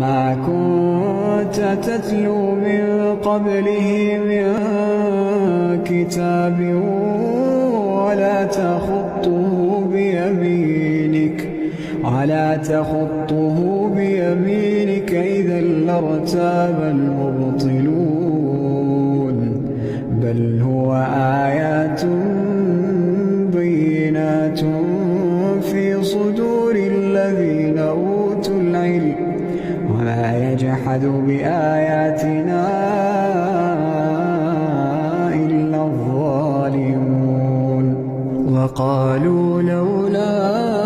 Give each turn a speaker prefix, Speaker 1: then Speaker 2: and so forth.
Speaker 1: ما كنت تتلو من قبله من كتاب ولا تخطه بيمينك إذا لارتاب المبطلون بل هو آيات بينات في صدور الذين أوتوا العلم وما يجحد بآياتنا إلا الظالمون وقالوا لولا